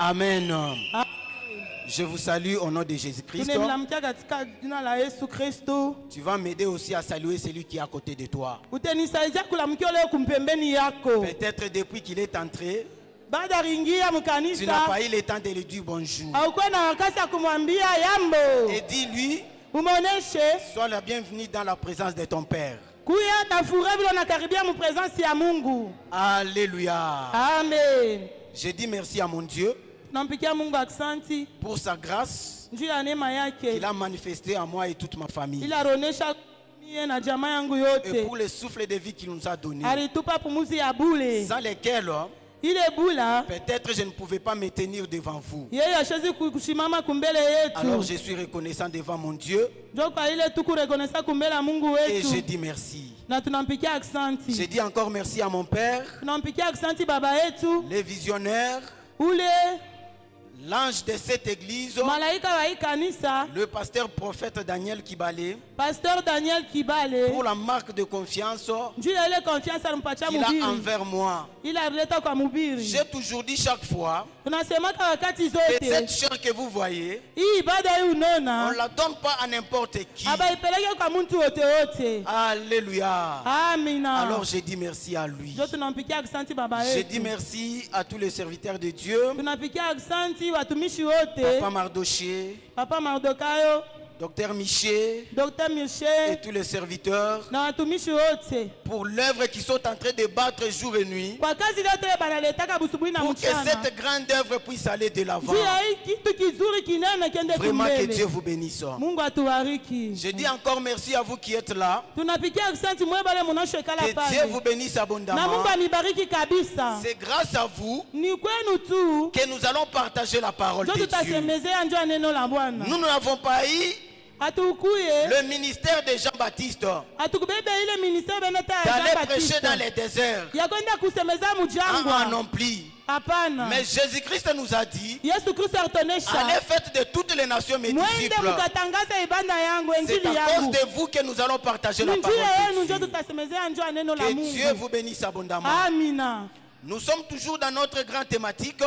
Amen. Je vous salue au nom de Jésus-Christ. Tu vas m'aider aussi à saluer celui qui est à côté de toi. Peut-être depuis qu'il est entré, tu n'as pas eu le temps de lui dire bonjour. Et dis-lui, sois la bienvenue dans la présence de ton Père. Alléluia. Amen. Je dis merci à mon Dieu pour sa grâce qu'il a manifestée à moi et toute ma famille. Et pour le souffle de vie qu'il nous a donné, sans lesquels peut-être je ne pouvais pas me tenir devant vous. Alors je suis reconnaissant devant mon Dieu et je dis merci. Je dis encore merci à mon Père, les visionnaires, l'ange de cette église, le pasteur prophète Daniel Kibale, pour la marque de confiance qu'il a envers moi. J'ai toujours dit chaque fois que cette chair que vous voyez, on ne la donne pas à n'importe qui. Alléluia. Alors je dis merci à lui. Je dis merci à tous les serviteurs de Dieu, Papa Mardoché, Docteur Miché et tous les serviteurs pour l'œuvre qu'ils sont en train de battre jour et nuit pour que cette grande œuvre puisse aller de l'avant. Vraiment que Dieu vous bénisse. Je dis encore merci à vous qui êtes là. Que Dieu vous bénisse abondamment. C'est grâce à vous que nous allons partager la parole de Dieu. Nous n'avons pas eu le ministère de Jean-Baptiste d'aller prêcher dans les déserts. Non plus. Mais Jésus-Christ nous a dit, allez faites de toutes les nations mes disciples. C'est à cause de vous que nous allons partager la parole de Dieu. Que Dieu vous bénisse abondamment. Nous sommes toujours dans notre grande thématique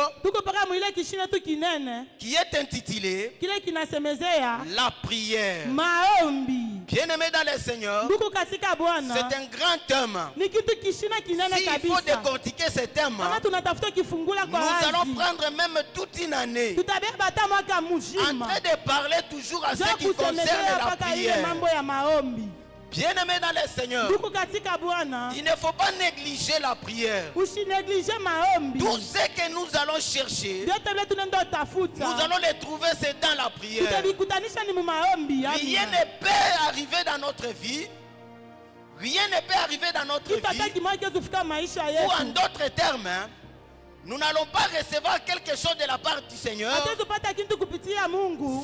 qui est intitulée la prière. Bien-aimé dans le Seigneur, c'est un grand thème. S'il faut décortiquer ce thème, nous allons prendre même toute une année en train de parler toujours à ce qui concerne la prière. Bien-aimé dans le Seigneur, il ne faut pas négliger la prière. Tout ce que nous allons chercher, nous allons les trouver, c'est dans la prière. Rien ne peut arriver dans notre vie. Rien ne peut arriver dans notre vie. Ou en d'autres termes, nous n'allons pas recevoir quelque chose de la part du Seigneur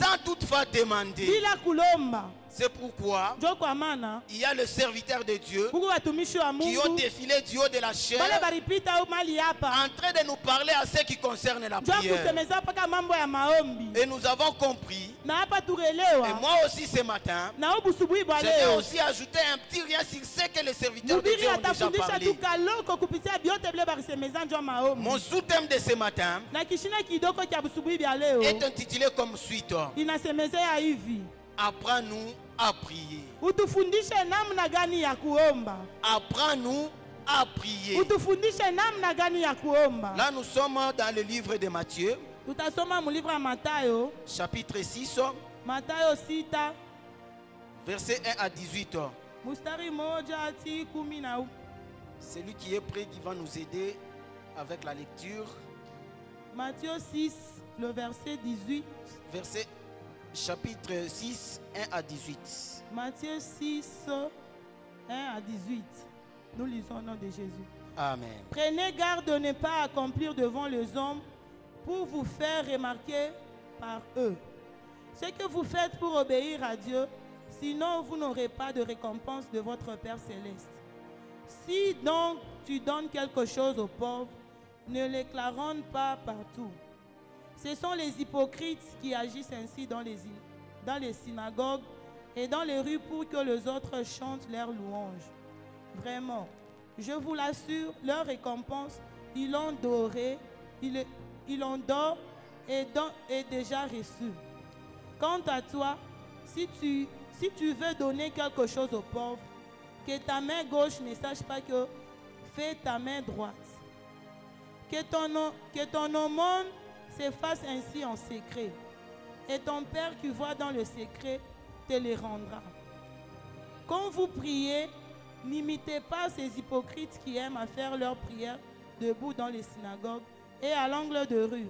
sans toutefois demander. C'est pourquoi il y a le serviteur de Dieu qui ont défilé du haut de la chair en train de nous parler à ce qui concerne la prière. Et nous avons compris, et moi aussi ce matin, je vais aussi ajouter un petit rien sur ce que les serviteurs de Dieu ont déjà parlé. Mon sous-thème de ce matin est intitulé comme suite: apprends-nous à prier. Apprends-nous à prier. Là nous sommes dans le livre de Matthieu, chapitre 6, verset 1 à 18. Celui qui est prêt qui va nous aider avec la lecture. Matthieu 6, le verset 18. Chapitre 6, 1 à 18. Matthieu 6, 1 à 18. Nous lisons au nom de Jésus. Amen. Prenez garde de ne pas accomplir devant les hommes pour vous faire remarquer par eux ce que vous faites pour obéir à Dieu, sinon vous n'aurez pas de récompense de votre Père céleste. Si donc tu donnes quelque chose aux pauvres, ne l'éclaronne pas partout. Ce sont les hypocrites qui agissent ainsi dans les synagogues et dans les rues pour que les autres chantent leurs louanges. Vraiment, je vous l'assure, leur récompense, ils l'ont d'or est déjà reçu. Quant à toi, si tu veux donner quelque chose aux pauvres, que ta main gauche ne sache pas que fais ta main droite. Que ton aumône se fasse ainsi en secret. Et ton Père qui voit dans le secret te les rendra. Quand vous priez, n'imitez pas ces hypocrites qui aiment à faire leurs prières debout dans les synagogues et à l'angle de rue.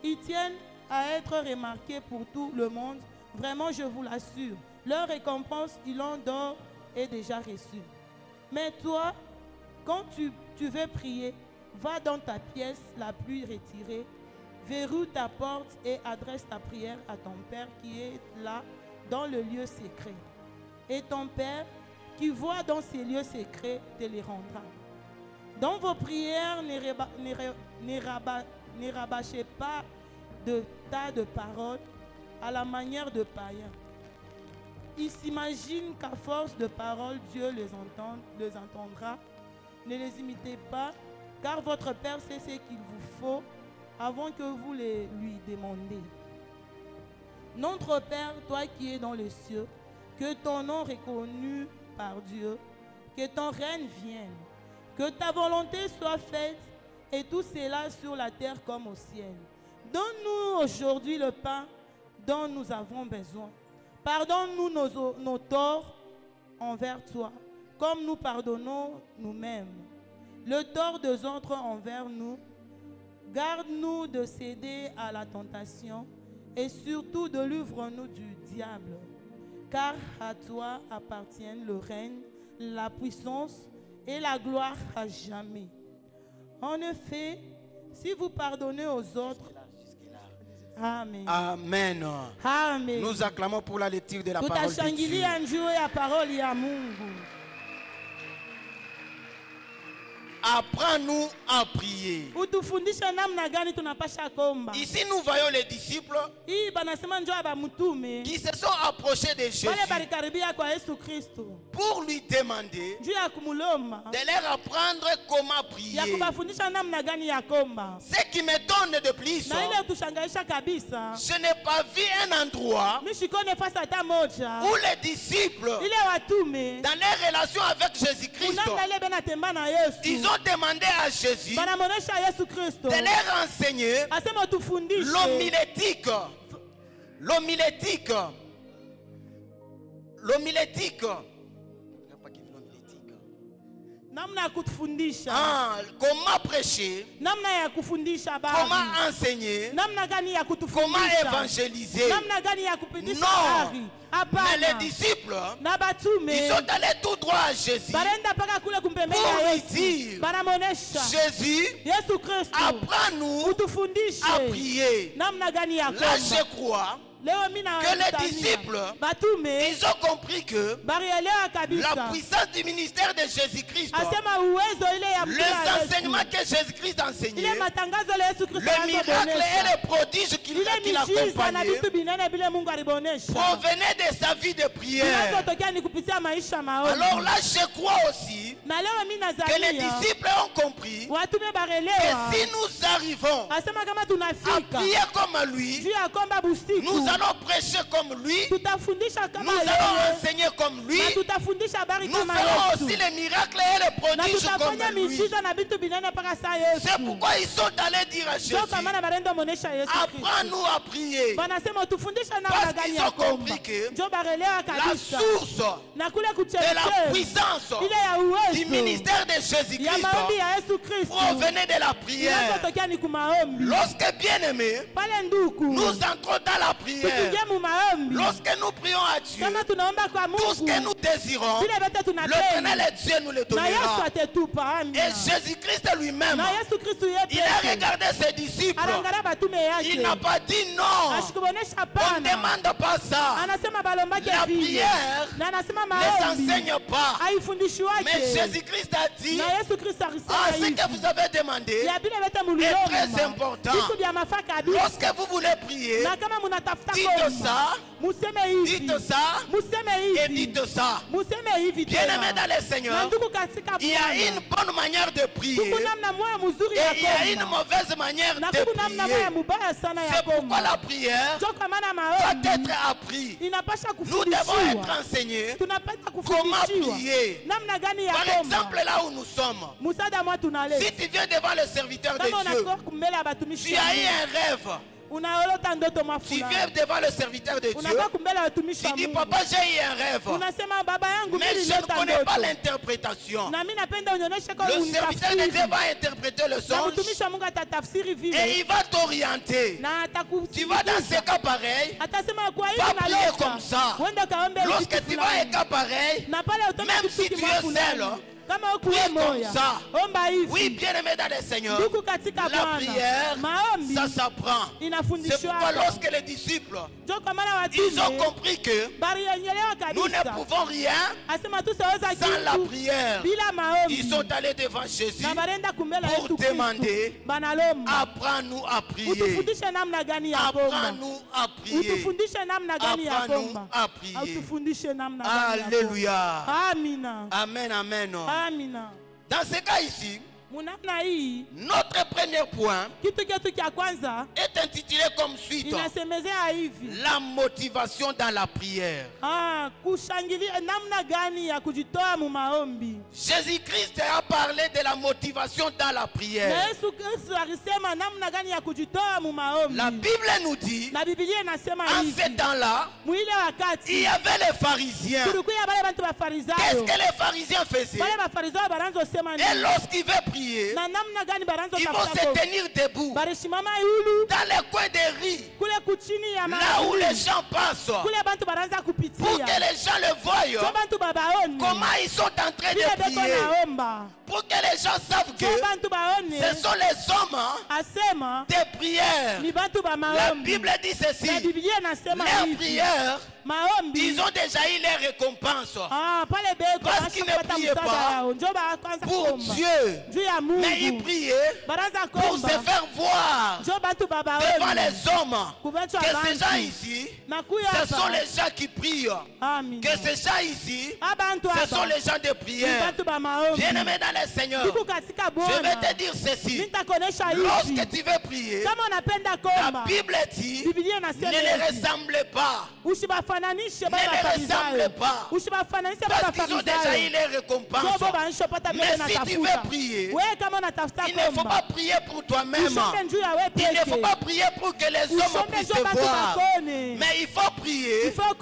Ils tiennent à être remarqués pour tout le monde. Vraiment, je vous l'assure, leur récompense, ils l'ont d'or est déjà reçue. Mais toi, quand tu veux prier, va dans ta pièce la plus retirée, verrouille ta porte et adresse ta prière à ton Père qui est là dans le lieu secret. Et ton Père qui voit dans ces lieux secrets te les rendra. Dans vos prières, ne rabâchez pas de tas de paroles à la manière de païens. Ils s'imaginent qu'à force de paroles, Dieu les entendra. Ne les imitez pas, car votre Père sait ce qu'il vous faut avant que vous les lui demandiez. Notre Père, toi qui es dans les cieux, que ton nom reconnu par Dieu, que ton règne vienne, que ta volonté soit faite, et tout cela sur la terre comme au ciel. Donne-nous aujourd'hui le pain dont nous avons besoin. Pardonne-nous nos torts envers toi, comme nous pardonnons nous-mêmes. Le tort des autres envers nous, garde-nous de céder à la tentation et surtout délivre-nous du diable. Car à toi appartiennent le règne, la puissance et la gloire à jamais. En effet, si vous pardonnez aux autres, Amen. Amen. Amen. Nous acclamons pour la lecture de la parole de Dieu. Apprends-nous à prier. Ici nous voyons les disciples qui se sont approchés de Jésus pour lui demander de leur apprendre comment prier. Ce qui m'étonne de plus, je n'ai pas vu un endroit où les disciples, dans leur relation avec Jésus-Christ, ils ont demandé à Jésus de leur enseigner l'homilétique. Comment prêcher, comment enseigner, comment évangéliser. Non, mais les disciples, ils sont allés tout droit à Jésus pour lui dire: Jésus, apprends-nous à prier. Là, je crois que les disciples, ils ont compris que la puissance du ministère de Jésus-Christ, les enseignements que Jésus-Christ enseignait, le miracle et les prodiges qu'il accompagnait, provenaient de sa vie de prière. Alors là, je crois aussi que les disciples ont compris que si nous arrivons à prier comme lui, nous allons prêcher comme lui, nous allons enseigner comme lui, nous ferons aussi les miracles et les prodiges comme lui. C'est pourquoi ils sont allés dire à Jésus: apprends-nous à prier. Parce qu'ils ont compris que la source de la puissance du ministère de Jésus-Christ provenait de la prière. Lorsque, bien-aimés, nous entrons dans la prière, lorsque nous prions à Dieu, tout ce que nous désirons, l'Éternel et Dieu nous le donnera. Et Jésus-Christ lui-même, il a regardé ses disciples, il n'a pas dit non, on ne demande pas ça. La prière ne s'enseigne pas. Mais Jésus-Christ a dit: ce que vous avez demandé est très important. Lorsque vous voulez prier, Dites ça. Dites ça. Et dites ça. Bien-aimé dans le Seigneur, il y a une bonne manière de prier. Et il y a une mauvaise manière de prier. C'est pourquoi la prière doit être apprise. Nous devons être enseignés comment prier. Par exemple, là où nous sommes, si tu viens devant le serviteur de Dieu, tu as eu un rêve. Tu viens devant le serviteur de Dieu. Tu dis, papa, j'ai eu un rêve. Mais je ne connais pas l'interprétation. Le serviteur de Dieu va interpréter le songe. Et il va t'orienter. Tu vas dans ce cas pareil. Va prier comme ça. Lorsque tu vas un cas pareil, même si tu es seul, prie comme ça. Oui, bien-aimé dans le Seigneur, la prière, ça s'apprend. C'est pourquoi lorsque les disciples, ils ont compris que nous ne pouvons rien sans la prière, ils sont allés devant Jésus pour demander, apprends-nous à prier. Apprends-nous à prier. Apprends-nous à prier. Alléluia. Amen, amen. Dans ce cas ici, notre premier point est intitulé comme suite: la motivation dans la prière. Jésus-Christ a parlé de la motivation dans la prière. La Bible nous dit, en ce temps-là, il y avait les pharisiens. Qu'est-ce que les pharisiens faisaient? Et lorsqu'ils veulent prier, ils vont se tenir debout dans les coins des rues, là où les gens passent, pour que les gens le voient comment ils sont en train de prier, pour que les gens savent que ce sont les hommes des prières. La Bible dit ceci: les prières, ils ont déjà eu les récompenses, parce qu'ils ne priaient pas pour Dieu, mais ils priaient pour se faire voir devant les hommes que ces gens ici, ce sont les gens qui prient, que ces gens ici, ce sont les gens de prière. Bien-aimé dans le Seigneur, je vais te dire ceci: lorsque tu veux prier, la Bible dit, ne les ressemble pas. Ne les ressemble pas, parce qu'ils ont déjà eu les récompenses. Mais si tu veux prier, il ne faut pas prier pour toi-même. Il ne faut pas prier pour que les hommes puissent te voir. Mais il faut prier pour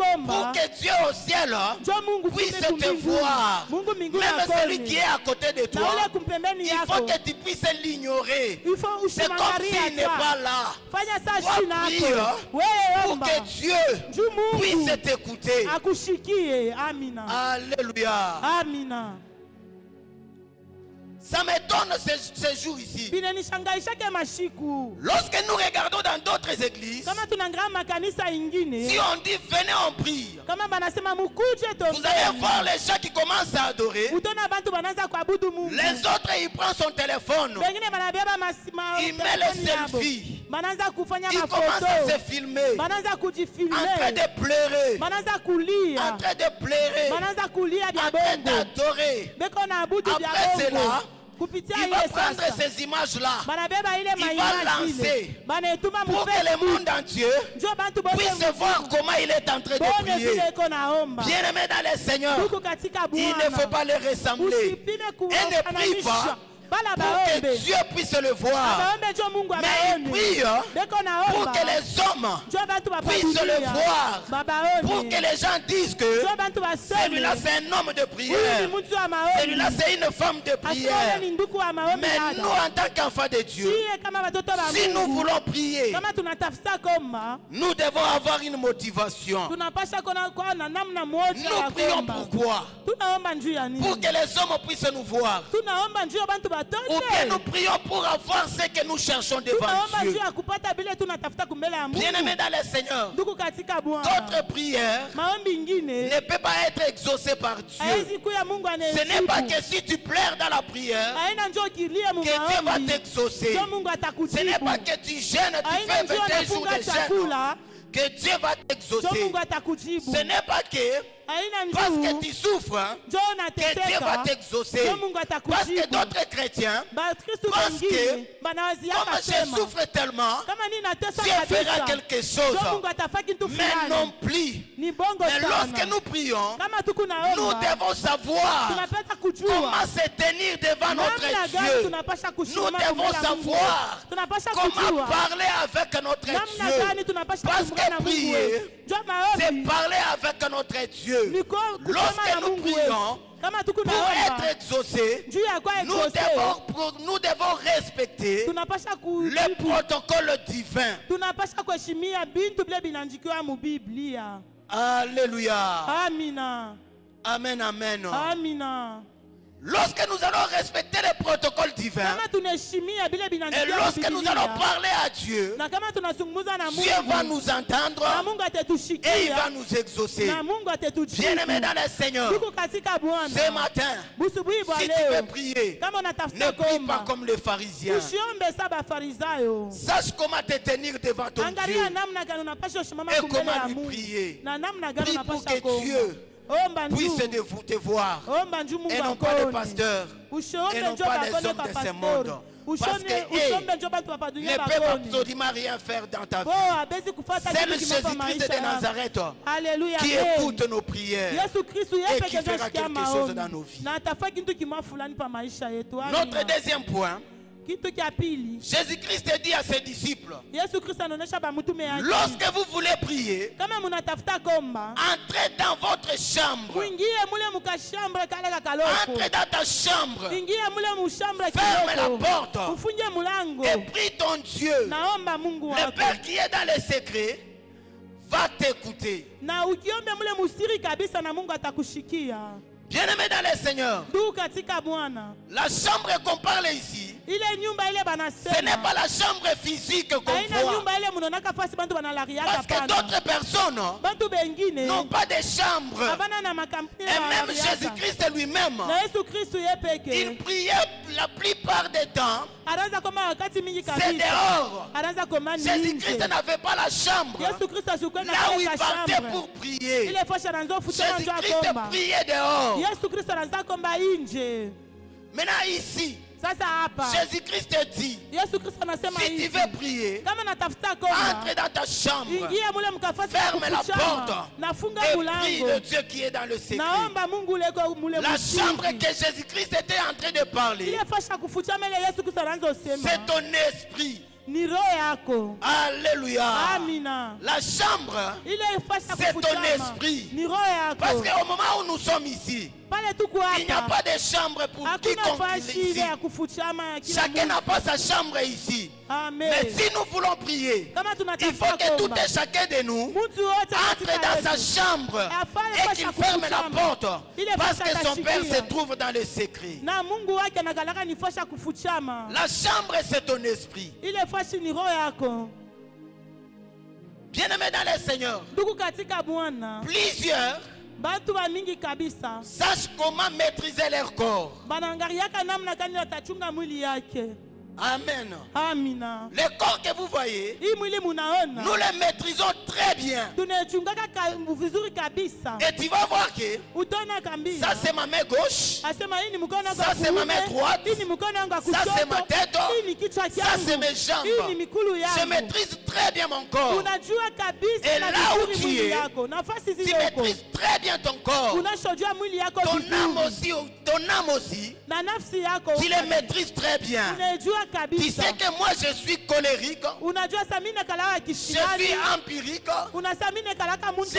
que Dieu au ciel puisse te voir. Même celui qui est à côté de toi, il faut que tu puisses l'ignorer. C'est comme s'il n'est pas là. Tu dois prier pour que Dieu puisse t'écouter. Alléluia. Ça m'étonne ces jours ici. Lorsque nous regardons dans d'autres églises, si on dit venez on prie, vous allez voir les gens qui commencent à adorer. Les autres, ils prennent son téléphone, ils mettent les selfies, ils commencent à se filmer, en train de pleurer, en train d'adorer. Après cela, il va prendre ces images-là, il va lancer pour que le monde entier puisse voir comment il est en train de prier. Bien-aimé dans le Seigneur, il ne faut pas les ressembler. Et ne prie pas pour que Dieu puisse le voir, mais il prie pour que les hommes puissent le voir, pour que les gens disent que celui-là c'est un homme de prière, celui-là c'est une femme de prière. Mais nous en tant qu'enfants de Dieu, si nous voulons prier, nous devons avoir une motivation. Nous prions pourquoi? Pour que les hommes puissent nous voir. Ou bien nous prions pour avoir ce que nous cherchons devant Dieu. Bien-aimé dans le Seigneur, d'autres prières ne peuvent pas être exaucées par Dieu. Ce n'est pas que si tu pleures dans la prière que Dieu va t'exaucer. Ce n'est pas que tu gênes, tu fais 21 jours de jeûne que Dieu va t'exaucer. Ce n'est pas que parce que tu souffres que Dieu va t'exaucer. Parce que d'autres chrétiens pensent que comme je souffre tellement, Dieu fera quelque chose. Mais non plus. Mais lorsque nous prions, nous devons savoir comment se tenir devant notre Dieu. Nous devons savoir comment parler avec notre Dieu. Parce que prier, c'est parler avec notre Dieu. Lorsque nous prions, pour être exaucés, nous devons respecter le protocole divin. Alléluia. Amen, amen. Lorsque nous allons respecter le protocole divin, et lorsque nous allons parler à Dieu, Dieu va nous entendre et il va nous exaucer. Bien-aimés dans le Seigneur, ce matin, si tu veux prier, ne prie pas comme les pharisiens. Sache comment te tenir devant ton Dieu et comment lui prier. Prie pour que Dieu puisse te voir et non pas le pasteur et non pas les hommes de ce monde. Parce que ne peut absolument rien faire dans ta vie. C'est le Jésus-Christ de Nazareth qui écoute nos prières et qui fera quelque chose dans nos vies. Notre deuxième point, Jésus-Christ dit à ses disciples, lorsque vous voulez prier, entrez dans votre chambre. Entrez dans ta chambre. Ferme la porte et prie ton Dieu. Le Père qui est dans les secrets va t'écouter. Bien-aimé dans le Seigneur, la chambre qu'on parle ici, ce n'est pas la chambre physique qu'on voit. Parce que d'autres personnes n'ont pas de chambre. Et même Jésus-Christ lui-même, il priait la plupart des temps, c'est dehors. Jésus-Christ n'avait pas la chambre là où il partait pour prier. Jésus-Christ priait dehors. Maintenant ici, Jésus-Christ dit, si tu veux prier, entre dans ta chambre, ferme la porte et prie le Dieu qui est dans le secret. La chambre que Jésus-Christ était en train de parler, c'est ton esprit. Alléluia. La chambre, c'est ton esprit. Parce qu'au moment où nous sommes ici, il n'y a pas de chambre pour quiconque ici. Chacun n'a pas sa chambre ici. Mais si nous voulons prier, il faut que tout et chacun de nous entre dans sa chambre et qu'il ferme la porte. Parce que son Père se trouve dans le secret. La chambre, c'est ton esprit. Bien-aimé dans le Seigneur, plusieurs sachent comment maîtriser leur corps. Amen. Le corps que vous voyez, nous le maîtrisons très bien. Et tu vas voir que ça c'est ma main gauche, ça c'est ma main droite, ça c'est ma tête, ça c'est mes jambes. Je maîtrise très bien mon corps. Et là où tu es, tu maîtrises très bien ton corps. Ton âme aussi, tu le maîtrises très bien. Tu sais que moi je suis colérique, je suis empirique, je suis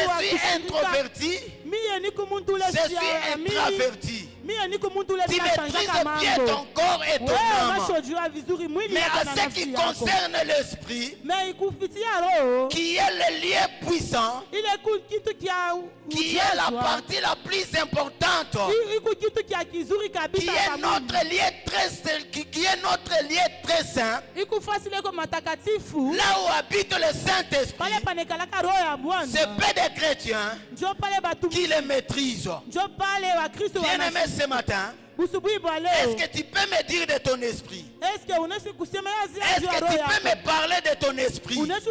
introverti, je suis introverti. Tu maîtrises bien ton corps et ton âme. Mais à ce qui concerne l'esprit, qui est le lien puissant, qui est la partie la plus importante, qui est notre lien très saint, là où habite le Saint-Esprit, c'est peu de chrétiens qui le maîtrisent. Bien-aimés, ce matin, Est-ce que tu peux me dire de ton esprit? Est-ce que tu peux me parler de ton esprit? Est-ce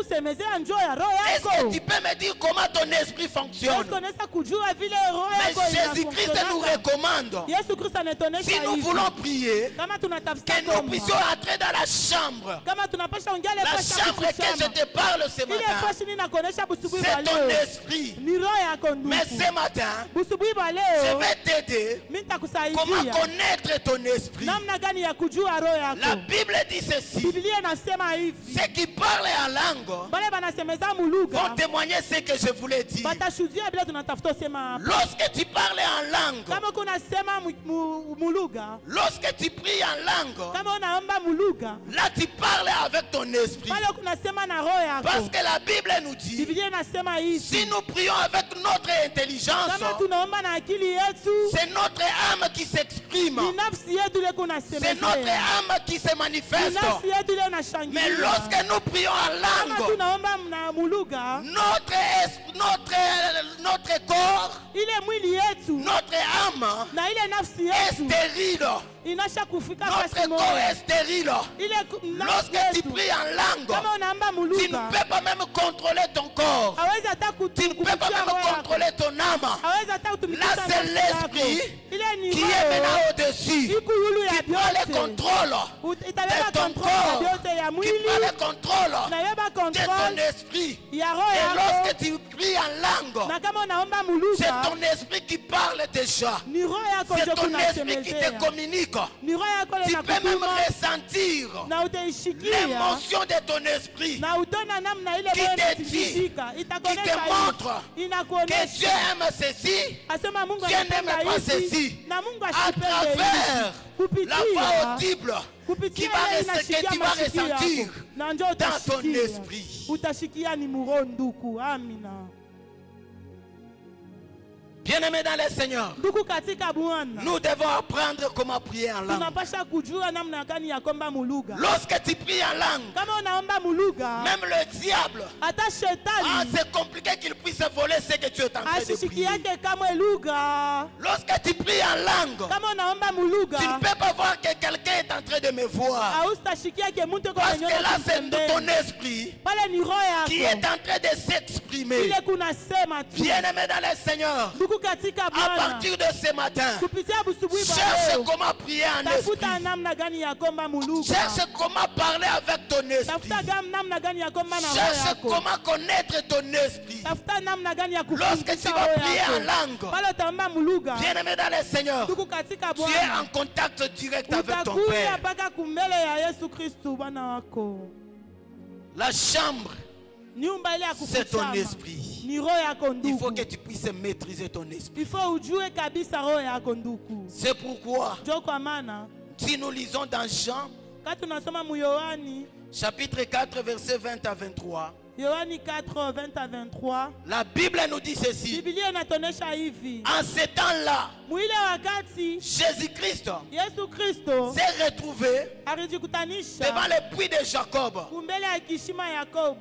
que tu peux me dire comment ton esprit fonctionne? Mais Jésus-Christ nous recommande, si nous voulons prier, que nous puissions entrer dans la chambre. La chambre que je te parle ce matin, c'est ton esprit. Mais ce matin, je vais t'aider comment connaître ton esprit. La Bible dit ceci: ceux qui parlent en langue vont témoigner ce que je voulais dire. Lorsque tu parles en langue, lorsque tu pries en langue, là tu parles avec ton esprit. Parce que la Bible nous dit, si nous prions avec notre intelligence, c'est notre âme qui s'exprime, c'est notre âme qui se manifeste. Mais lorsque nous prions en langue, notre corps, notre âme est stérile. Notre corps est stérile. Lorsque tu pries en langue, tu ne peux pas même contrôler ton corps. Tu ne peux pas même contrôler ton âme. Là, c'est l'esprit qui est maintenant au-dessus, qui prend le contrôle de ton corps, qui prend le contrôle de ton esprit. Et lorsque tu pries en langue, c'est ton esprit qui parle déjà. C'est ton esprit qui te communique. Tu peux même ressentir l'émotion de ton esprit qui te dit, qui te montre que Dieu aime ceci, Dieu n'aime pas ceci, à travers la voix audible que tu vas ressentir dans ton esprit. Bien-aimés dans le Seigneur, nous devons apprendre comment prier en langue. Lorsque tu pries en langue, même le diable, c'est compliqué qu'il puisse voler ce que tu es en train de prier. Lorsque tu pries en langue, tu ne peux pas voir que quelqu'un est en train de me voir. Parce que là, c'est ton esprit qui est en train de s'exprimer. Bien-aimés dans le Seigneur, à partir de ce matin, cherche comment prier en esprit. Cherche comment parler avec ton esprit. Cherche comment connaître ton esprit. Lorsque tu vas prier en langue, bien-aimé dans le Seigneur, tu es en contact direct avec ton Père. La chambre, c'est ton esprit. Il faut que tu puisses maîtriser ton esprit. C'est pourquoi, si nous lisons dans Jean, chapitre 4, versets 20 à 23, la Bible nous dit ceci: en ce temps-là, Jésus-Christ s'est retrouvé devant le puits de Jacob.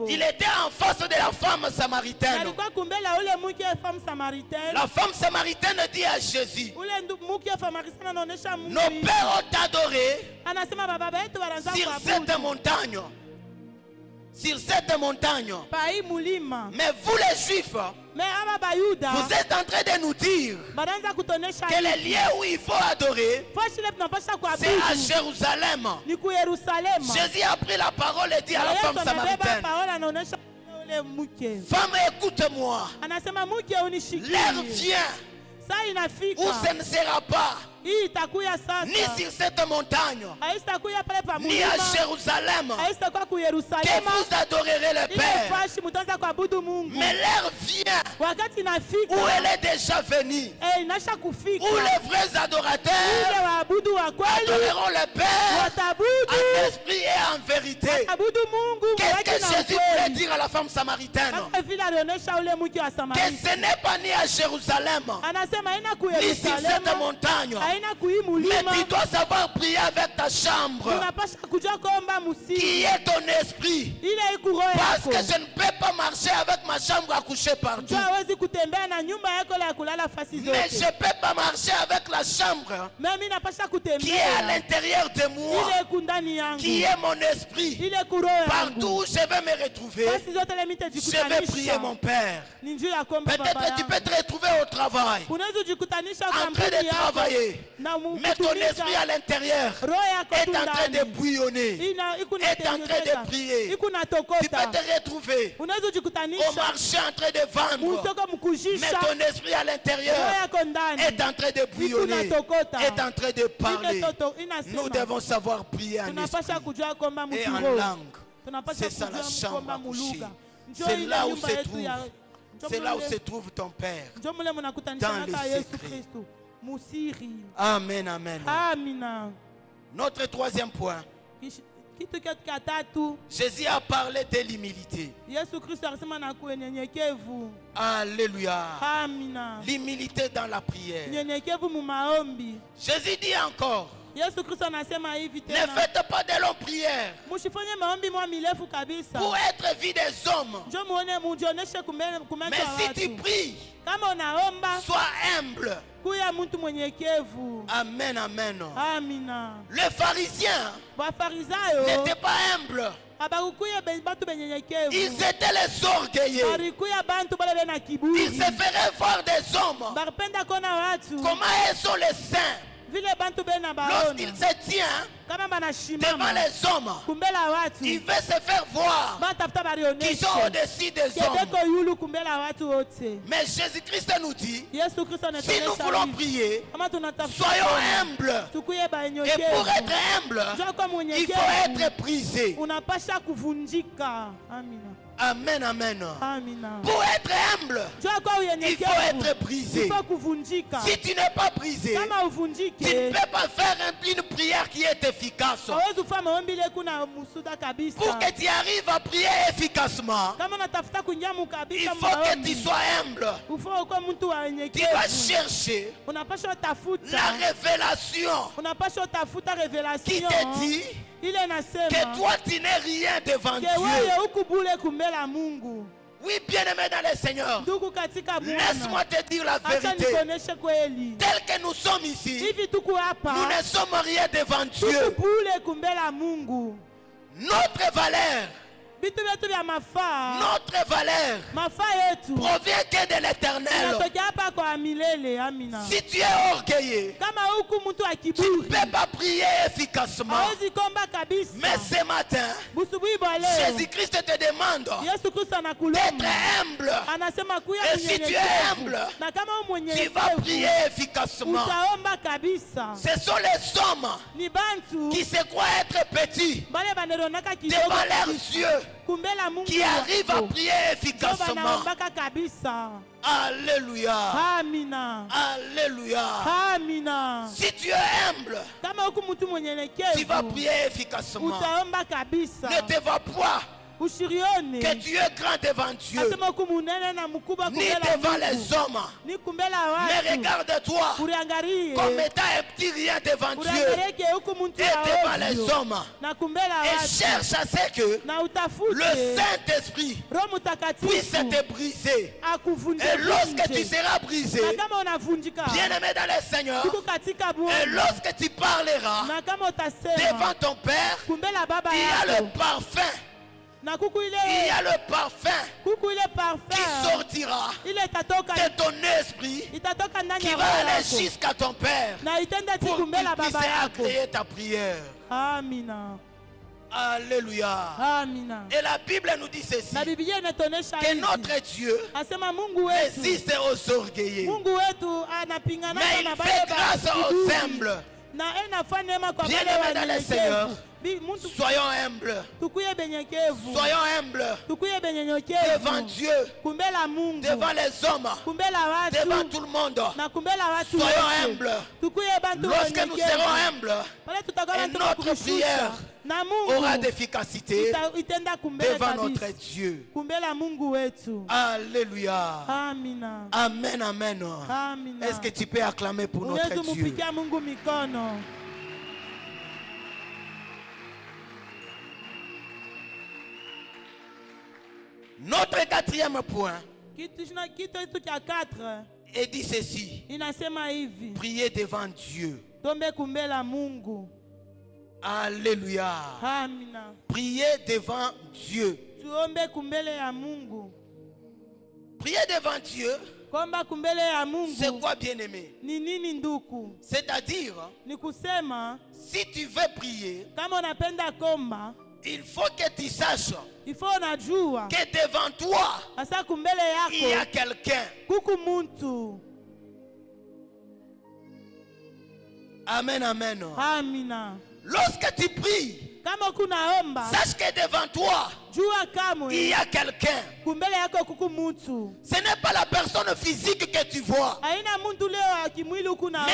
Il était en face de la femme samaritaine. La femme samaritaine dit à Jésus: nos pères ont adoré sur cette montagne. Sur cette montagne. Mais vous les Juifs, vous êtes en train de nous dire que le lieu où il faut adorer, c'est à Jérusalem. Jésus a pris la parole et dit à la femme samaritaine: femme, écoute-moi. L'heure vient où ce ne sera pas ni sur cette montagne, ni à Jérusalem, que vous adorerez le Père. Mais l'heure vient où elle est déjà venue, où les vrais adorateurs adoreront le Père en esprit et en vérité. Qu'est-ce que Jésus voulait dire à la femme samaritaine? Que ce n'est pas ni à Jérusalem, ni sur cette montagne Mais tu dois savoir prier avec ta chambre, qui est ton esprit. Parce que je ne peux pas marcher avec ma chambre à coucher partout. Mais je ne peux pas marcher avec la chambre qui est à l'intérieur de moi, qui est mon esprit. Partout où je vais me retrouver, je vais prier mon Père. Peut-être tu peux te retrouver au travail, en train de travailler, mais ton esprit à l'intérieur est en train de bouillonner, est en train de prier. Tu peux te retrouver au marché en train de vendre, mais ton esprit à l'intérieur est en train de bouillonner, est en train de parler. Nous devons savoir prier en esprit et en langue. C'est ça la chambre à coucher. C'est là où se trouve. C'est là où se trouve ton Père, dans les secrets. Amen, amen. Notre troisième point. Jésus a parlé de l'humilité. Alléluia. L'humilité dans la prière. Jésus dit encore, ne faites pas de longues prières pour être vu des hommes. Mais si tu pries, sois humble. Amen, amen. Le pharisien n'était pas humble. Ils étaient les orgueilleux. Ils se feraient voir des hommes. Comment ils sont les saints? Lorsqu'il se tient devant les hommes, il veut se faire voir qu'ils sont au-dessus des hommes. Mais Jésus-Christ nous dit, si nous voulons prier, soyons humbles. Et pour être humble, il faut être brisé. Amen, amen. Pour être humble, il faut être brisé. Si tu n'es pas brisé, tu ne peux pas faire une prière qui est efficace. Pour que tu arrives à prier efficacement, il faut que tu sois humble. Tu vas chercher la révélation qui te dit que toi tu n'es rien devant Dieu. Oui, bien-aimé dans le Seigneur, laisse-moi te dire la vérité. Tel que nous sommes ici, nous ne sommes rien devant Dieu. Notre valeur, provient que de l'Éternel. Si tu es orgueilleux, tu ne peux pas prier efficacement. Mais ce matin, Jésus-Christ te demande d'être humble. Et si tu es humble, tu vas prier efficacement. Ce sont les hommes qui se croient être petits devant leurs yeux, qui arrive à prier efficacement. Alléluia. Alléluia. Si tu es humble, tu vas prier efficacement. Ne te va pas que tu es grand devant Dieu, ni devant les hommes. Mais regarde-toi comme étant un petit rien devant Dieu et devant les hommes. Et cherche à ce que le Saint-Esprit puisse te briser. Et lorsque tu seras brisé, bien-aimé dans le Seigneur, et lorsque tu parleras devant ton Père, il y a le parfum. Il y a le parfum qui sortira de ton esprit, qui va aller jusqu'à ton Père pour qu'il puisse agréer ta prière. Alléluia. Et la Bible nous dit ceci, que notre Dieu résiste aux orgueilleux, mais il fait grâce aux humbles. Bien-aimé dans le Seigneur, Soyons humbles. Soyons humbles devant Dieu, devant les hommes, devant tout le monde. Soyons humbles. Lorsque nous serons humbles, et notre prière aura d'efficacité devant notre Dieu. Alléluia. Amen, amen. Est-ce que tu peux acclamer pour notre Dieu? Notre quatrième point et dit ceci: prier devant Dieu. Alléluia. Prier devant Dieu. Prier devant Dieu, c'est quoi, bien-aimé? C'est-à-dire, si tu veux prier, il faut que tu saches que devant toi, il y a quelqu'un. Amen, amen. Lorsque tu pries, sache que devant toi, il y a quelqu'un. Ce n'est pas la personne physique que tu vois, mais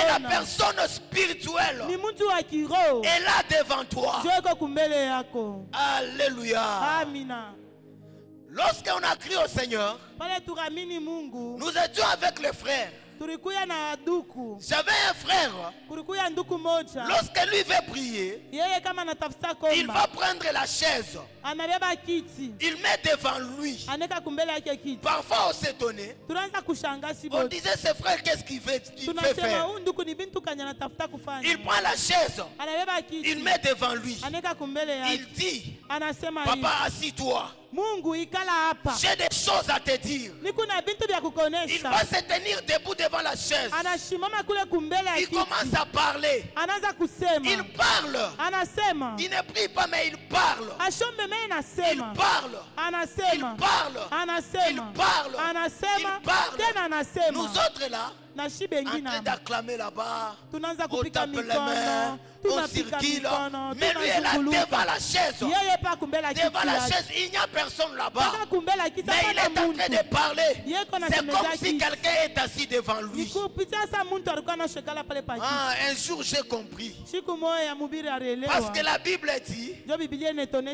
la personne spirituelle est là devant toi. Alléluia. Lorsqu'on a crié au Seigneur, nous étions avec les frères. J'avais un frère. Lorsque lui veut prier, il va prendre la chaise, il met devant lui. Parfois on s'étonnait, on disait: ce frère, qu'est-ce qu'il veut faire? Il prend la chaise, il met devant lui, il dit: papa, assis-toi, j'ai des choses à te dire. Il va se tenir debout devant la chaise. Il commence à parler. Il parle. Il ne prie pas, mais il parle. Il parle. Il parle. Il parle. Nous autres là, en train d'acclamer là-bas, on tape les mains, on circule, mais lui est là devant la chaise. Devant la chaise, il n'y a personne là-bas, mais il est en train de parler. C'est comme si quelqu'un est assis devant lui. Un jour j'ai compris, parce que la Bible dit: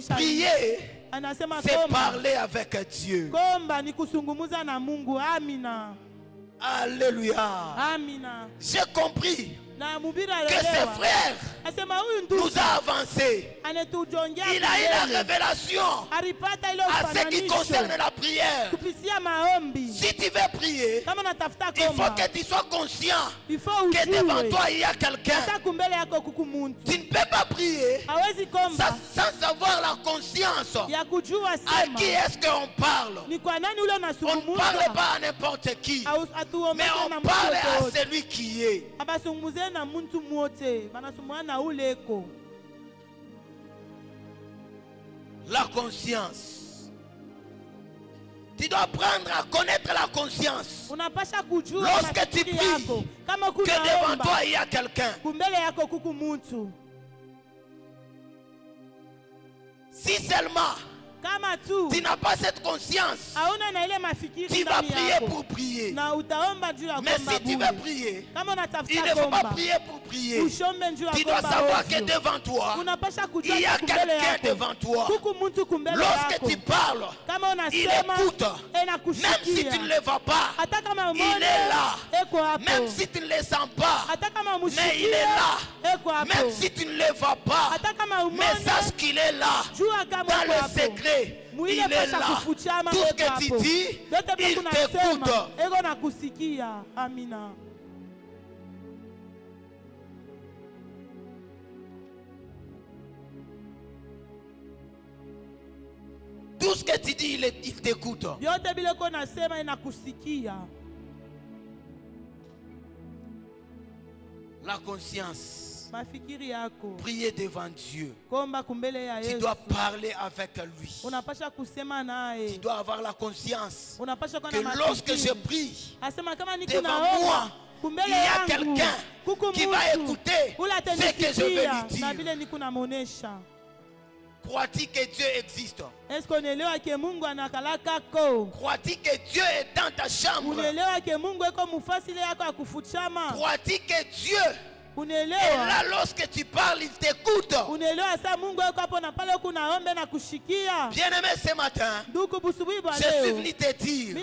prier, c'est parler avec Dieu. Alléluia. J'ai compris que ses frères nous a avancé. Il a eu la révélation à ce qui concerne la prière. Si tu veux prier, il faut que tu sois conscient que devant toi il y a quelqu'un. Tu ne peux pas prier sans avoir la conscience à qui est-ce qu'on parle. On ne parle pas à n'importe qui, mais on parle à celui qui est. La conscience. Tu dois apprendre à connaître la conscience. Lorsque tu pries, que devant toi il y a quelqu'un. Si seulement tu n'as pas cette conscience, tu vas prier pour prier. Mais si tu veux prier, il ne faut pas prier pour prier. Tu dois savoir que devant toi, il y a quelqu'un devant toi. Lorsque tu parles, il écoute. Même si tu ne le vois pas, il est là. Même si tu ne le sens pas, mais il est là. Même si tu ne le vois pas, mais sache qu'il est là. Dans le secret, il est là. Tout ce que tu dis, il t'écoute. Tout ce que tu dis, il t'écoute. La conscience. Prier devant Dieu. Tu dois parler avec lui. Tu dois avoir la conscience que lorsque je prie devant moi, il y a quelqu'un qui va écouter ce que je vais lui dire. Crois-tu que Dieu existe? Est-ce qu'on elewa ke Mungu anakalaka ko? Crois-tu que Dieu est dans ta chambre? Unaelewa ke Mungu eko mufasili yako akufuchama? Crois-tu que Dieu est là lorsque tu parles, il t'écoute? Bien-aimé, ce matin, je suis venu te dire,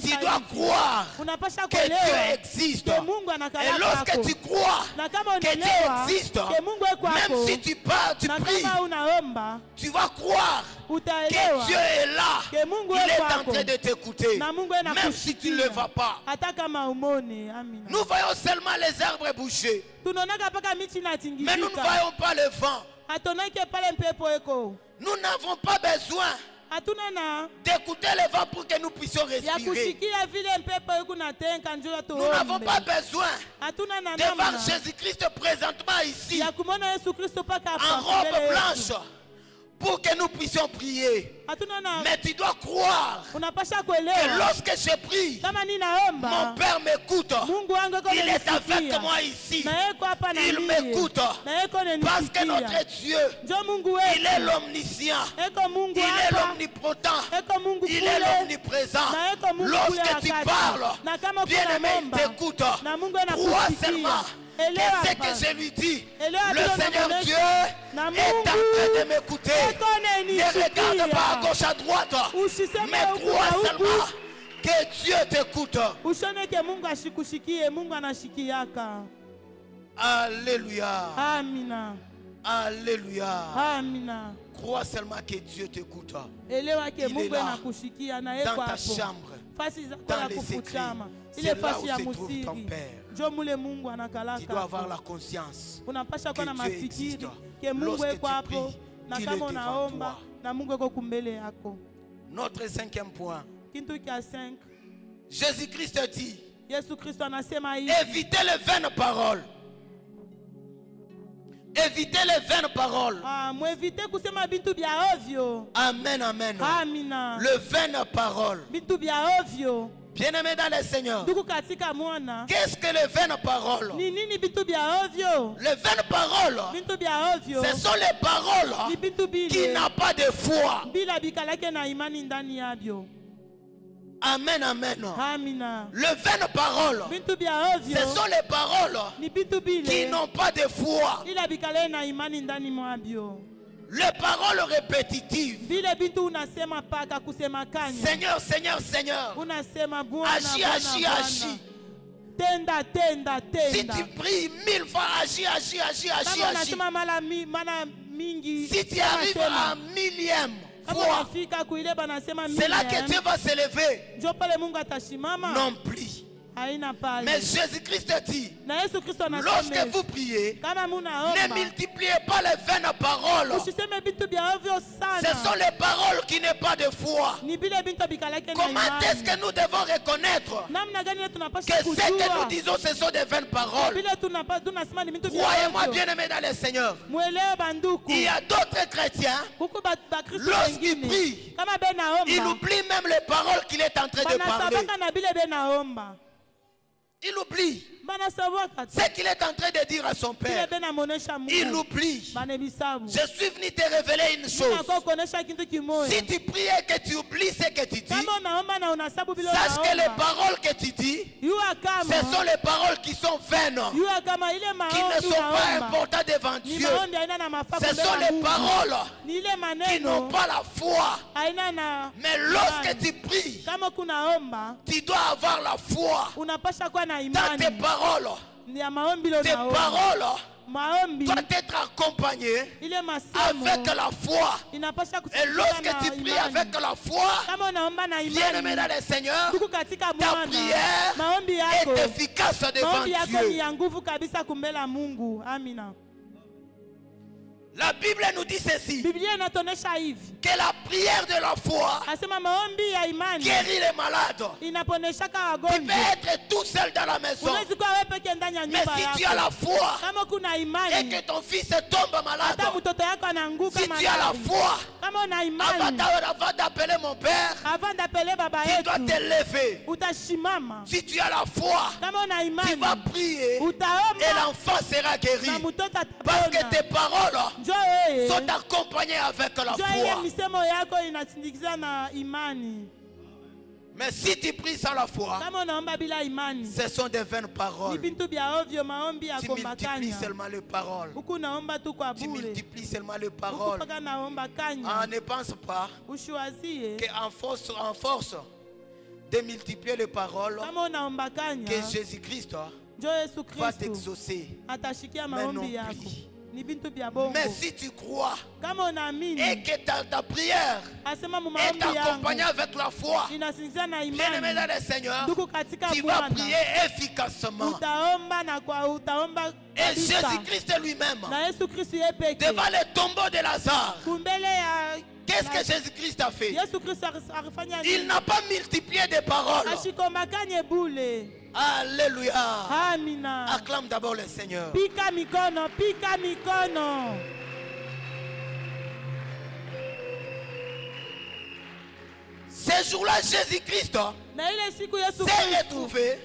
tu dois croire que Dieu existe. Et lorsque tu crois que Dieu existe, même si tu parles, tu pries, tu vas croire que Dieu est là. Il est en train de t'écouter, même si tu ne le vois pas. Nous voyons seulement les arbres bouchés, mais nous ne voyons pas le vent. Nous n'avons pas besoin d'écouter le vent pour que nous puissions respirer. Nous n'avons pas besoin de voir Jésus-Christ présentement ici en robe blanche pour que nous puissions prier. Mais tu dois croire que lorsque je prie, mon Père m'écoute. Il est avec moi ici. Il m'écoute. Parce que notre Dieu, il est l'omniscient. Il est l'omnipotent. Il est l'omniprésent. Lorsque tu parles, bien-aimé, il t'écoute. Crois seulement que ce que je lui dis, le Seigneur Dieu est en train de m'écouter. Ne regarde pas à gauche, à droite, mais crois seulement que Dieu t'écoute. Alléluia. Amina. Alléluia. Amina. Crois seulement que Dieu t'écoute. Il est là dans ta chambre, dans les secrets. C'est là où se trouve ton Père. Tu dois avoir la conscience que Dieu existe. Lorsque tu pries, qu'il est devant toi. Notre cinquième point. Jésus-Christ dit, évitez les vaines paroles. Évitez les vaines paroles. Amen, amen. Le vaine parole. Bien-aimé dans le Seigneur, qu'est-ce que les vaines paroles? Les vaines paroles, ce sont les paroles qui n'ont pas de foi. Amen, amen. Le vaine parole, ce sont les paroles qui n'ont pas de foi. Les paroles répétitives. Seigneur, Seigneur, Seigneur. Agis, agis, agis. Si tu pries 1000 fois, agis, agis, agis, agis, agis. Si tu arrives à 1000e fois, c'est là que Dieu va s'élever. Non plus. Mais Jésus-Christ dit, lorsque vous priez, ne multipliez pas les vaines paroles. Ce sont les paroles qui n'ont pas de foi. Comment est-ce que nous devons reconnaître que ce que nous disons, ce sont des vaines paroles? Croyez-moi, bien-aimés dans le Seigneur, il y a d'autres chrétiens, lorsqu'ils prient, ils oublient même les paroles qu'il est en train de parler. Il oublie ce qu'il est en train de dire à son Père. Il oublie. Je suis venu te révéler une chose. Si tu pries et que tu oublies ce que tu dis, sache que les paroles que tu dis, ce sont les paroles qui sont vaines, qui ne sont pas importantes devant Dieu. Ce sont les paroles qui n'ont pas la foi. Mais lorsque tu pries, tu dois avoir la foi dans tes paroles. Tes paroles doivent être accompagnées avec la foi. Et lorsque tu pries avec la foi, bien-aimé dans le Seigneur, ta prière est efficace devant Dieu. La Bible nous dit ceci, que la prière de la foi guérit les malades. Tu peux être tout seul dans la maison, mais si tu as la foi et que ton fils tombe malade, si tu as la foi Avant d'appeler mon père, tu dois te lever. Si tu as la foi, tu vas prier et l'enfant sera guéri. Parce que tes paroles sont accompagnées avec la foi. Mais si tu pries sans la foi, ce sont des vaines paroles. Tu multiplies seulement les paroles. Tu multiplies seulement les paroles. Ne pense pas qu'en force de multiplier les paroles, que Jésus-Christ va t'exaucer. Mais non, prie. Mais si tu crois et que ta prière est accompagnée avec la foi, bien-aimé dans le Seigneur, tu vas prier efficacement. Et Jésus-Christ lui-même, devant le tombeau de Lazare, qu'est-ce que Jésus-Christ a fait? Il n'a pas multiplié des paroles. Alléluia. Amina. Acclame d'abord le Seigneur. Pika mikono, pika mikono. Ce jour-là, Jésus-Christ s'est retrouvé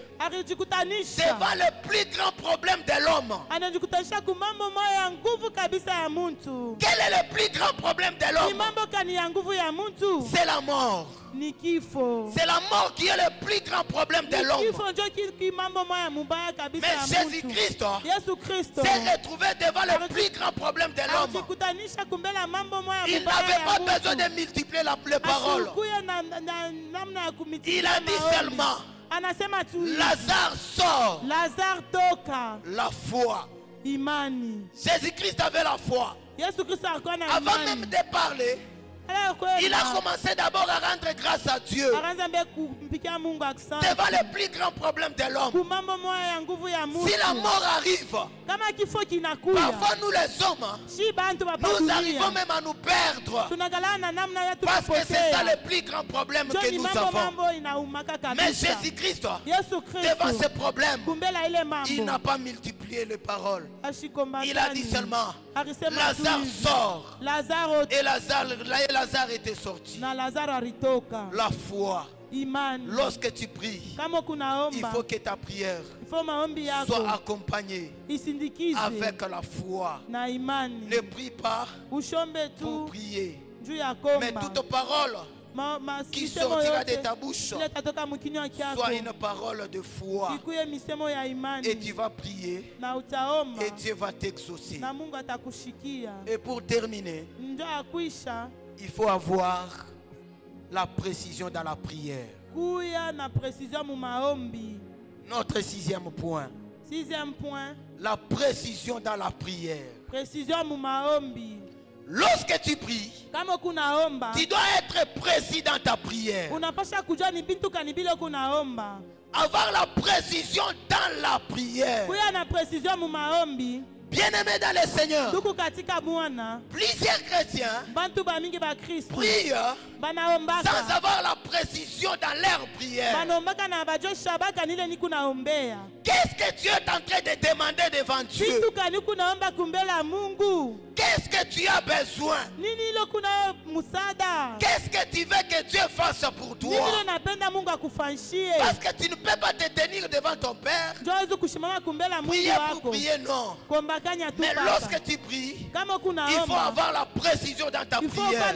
devant le plus grand problème de l'homme. Quel est le plus grand problème de l'homme? C'est la mort. C'est la mort qui est le plus grand problème de l'homme. Mais Jésus-Christ s'est retrouvé devant le plus grand problème de l'homme. Il n'avait pas besoin de multiplier les paroles. Il a dit seulement: Lazare sort. La foi. Jésus-Christ avait la foi. Avant même de parler, il a commencé d'abord à rendre grâce à Dieu devant le plus grand problème de l'homme. Si la mort arrive, parfois nous les hommes, nous arrivons même à nous perdre, parce que c'est ça le plus grand problème que nous avons. Mais Jésus-Christ, devant ce problème, il n'a pas multiplié les paroles. Il a dit seulement: Lazare sort. Et Lazare était sorti. La foi. Lorsque tu pries, il faut que ta prière soit accompagnée avec la foi. Ne prie pas pour prier, mais toute parole qui sortira de ta bouche soit une parole de foi. Et tu vas prier et Dieu va t'exaucer. Et pour terminer, il faut avoir la précision dans la prière. Notre sixième point. La précision dans la prière. Lorsque tu pries, tu dois être précis dans ta prière. Avoir la précision dans la prière. Bien-aimés dans le Seigneur, plusieurs chrétiens prient sans avoir la précision dans leur prière. Qu'est-ce que tu es en train de demander devant Dieu? Qu'est-ce que tu as besoin? Qu'est-ce que tu veux que Dieu fasse pour toi? Parce que tu ne peux pas te tenir devant ton Père, prier pour prier, non. Mais lorsque tu pries, il faut avoir la précision dans ta prière.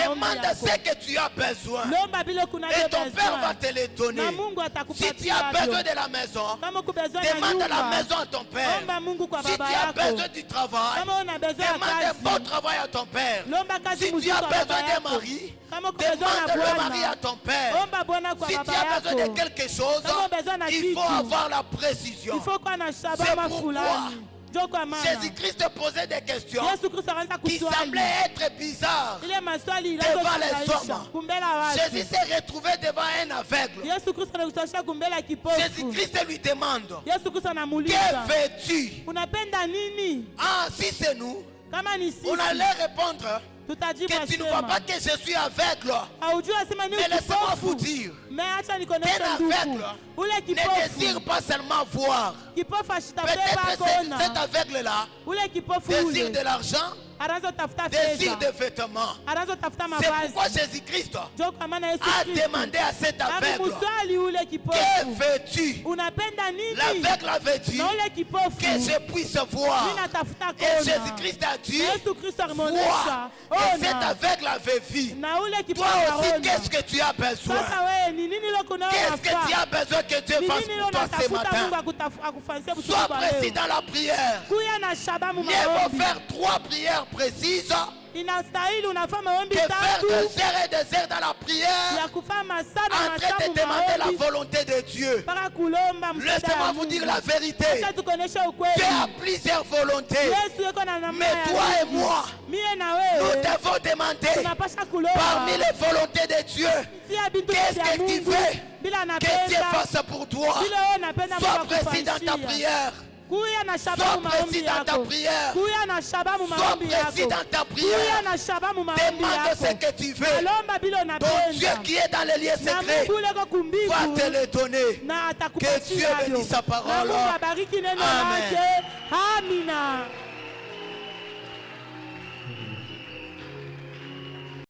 Demande ce que tu as besoin et ton Père va te le donner. Si tu as besoin de la maison, demande la maison à ton Père. Si tu as besoin du travail, demande un bon travail à ton Père. Si tu as besoin d'un mari, demande le mari à ton Père. Si tu as besoin de quelque chose, il faut avoir la précision. C'est pourquoi Jésus-Christ posait des questions qui semblaient être bizarres devant les hommes. Jésus s'est retrouvé devant un aveugle. Jésus-Christ lui demande: que veux-tu? Ah, si c'est nous, on allait répondre que tu ne vois pas que je suis aveugle. Mais laissez-moi vous dire qu'un aveugle ne désire pas seulement voir. Peut-être cet aveugle-là désire de l'argent, désir de vêtements. C'est pourquoi Jésus-Christ a demandé à cet aveugle, que veux-tu? L'aveugle avait dit que je puisse voir. Et Jésus-Christ a dit, vois. Et cet aveugle avait vu. Toi aussi, qu'est-ce que tu as besoin? Qu'est-ce que tu as besoin que Dieu fasse pour toi ce matin? Sois précis dans la prière. Mieux vaut faire 3 prières précises que faire 2 heures et 2 heures dans la prière en train de demander la volonté de Dieu. Laissez-moi vous dire la vérité. Dieu a plusieurs volontés. Mais toi et moi, nous devons demander parmi les volontés de Dieu, qu'est-ce que tu veux que Dieu fasse pour toi? Sois précis dans ta prière. Sois précis dans ta prière. Sois précis dans ta prière. Demande ce que tu veux. Ton Dieu qui est dans les lieux secrets va te le donner. Que Dieu bénisse sa parole. Amen.